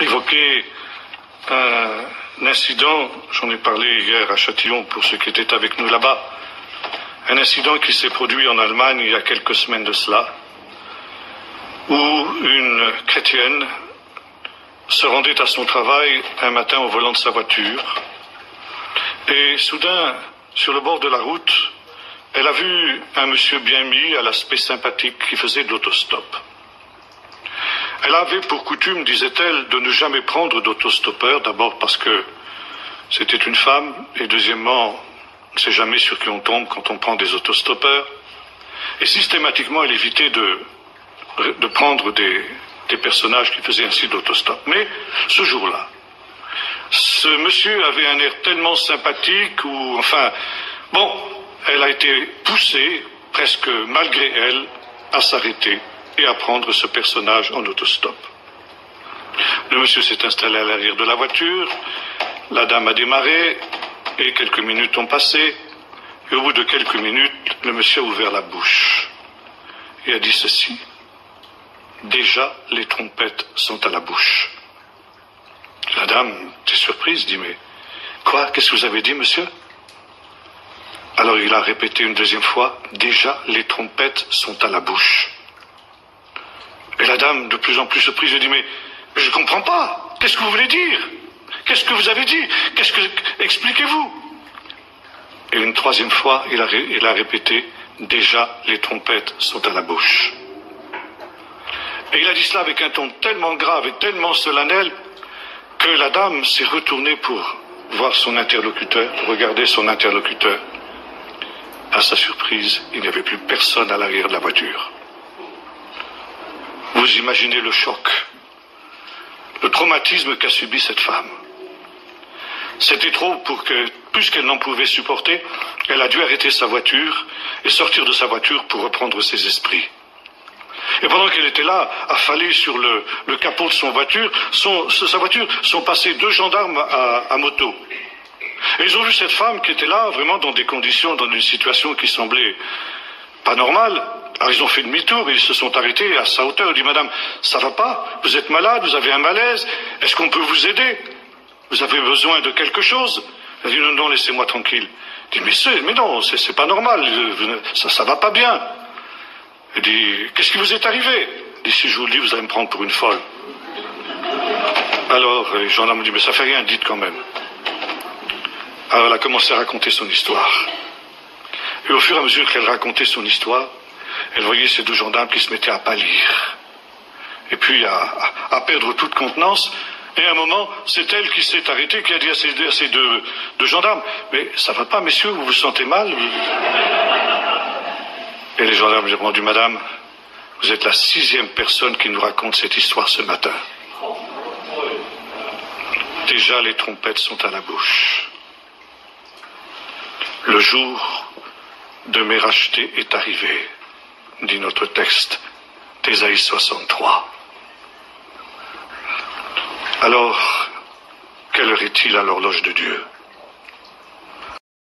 évoquer un incident, j'en ai parlé hier à Châtillon pour ceux qui étaient avec nous là-bas, un incident qui s'est produit en Allemagne il y a quelques semaines de cela, où une chrétienne se rendait à son travail un matin au volant de sa voiture, et soudain, sur le bord de la route, elle a vu un monsieur bien mis, à l'aspect sympathique, qui faisait de l'autostop. Elle avait pour coutume, disait-elle, de ne jamais prendre d'autostoppeur, d'abord parce que c'était une femme, et deuxièmement, on ne sait jamais sur qui on tombe quand on prend des autostoppeurs, et systématiquement elle évitait de prendre des personnages qui faisaient ainsi d'autostop. Mais ce jour-là, ce monsieur avait un air tellement sympathique, ou enfin, bon, elle a été poussée, presque malgré elle, à s'arrêter et à prendre ce personnage en autostop. Le monsieur s'est installé à l'arrière de la voiture, la dame a démarré, et quelques minutes ont passé, et au bout de quelques minutes, le monsieur a ouvert la bouche et a dit ceci: déjà les trompettes sont à la bouche. La dame était surprise, dit: mais quoi, qu'est-ce que vous avez dit, monsieur? Alors il a répété une deuxième fois: déjà les trompettes sont à la bouche. Et la dame, de plus en plus surprise, lui dit: mais je ne comprends pas, qu'est-ce que vous voulez dire? Qu'est-ce que vous avez dit? Expliquez-vous. Et une troisième fois, il a répété: déjà les trompettes sont à la bouche. Et il a dit cela avec un ton tellement grave et tellement solennel que la dame s'est retournée pour voir son interlocuteur, regarder son interlocuteur. À sa surprise, il n'y avait plus personne à l'arrière de la voiture. Vous imaginez le choc, le traumatisme qu'a subi cette femme. C'était trop pour que, puisqu'elle n'en pouvait supporter, elle a dû arrêter sa voiture et sortir de sa voiture pour reprendre ses esprits. Et pendant qu'elle était là, affalée sur le capot de sa voiture, sont passés 2 gendarmes à moto. Et ils ont vu cette femme qui était là, vraiment dans des conditions, dans une situation qui semblait pas normale. Alors ils ont fait demi-tour et ils se sont arrêtés à sa hauteur. Ils ont dit: madame, ça va pas? Vous êtes malade? Vous avez un malaise? Est-ce qu'on peut vous aider? Vous avez besoin de quelque chose? Elle a dit: non, laissez-moi tranquille. Il dit: mais non, c'est pas normal, ça va pas bien. Elle dit: qu'est-ce qui vous est arrivé? Il dit: si je vous le dis, vous allez me prendre pour une folle. Alors les gendarmes ont dit: mais ça fait rien, dites quand même. Alors elle a commencé à raconter son histoire. Et au fur et à mesure qu'elle racontait son histoire, elle voyait ces 2 gendarmes qui se mettaient à pâlir. Et puis à perdre toute contenance. Et à un moment, c'est elle qui s'est arrêtée, qui a dit à ces deux gendarmes: mais ça va pas, messieurs, vous vous sentez mal? Et les gendarmes lui ont répondu: madame, vous êtes la 6e personne qui nous raconte cette histoire ce matin. Déjà les trompettes sont à la bouche. Le jour de mes rachetés est arrivé, dit notre texte d'Ésaïe 63. Alors, quelle heure est-il à l'horloge de Dieu?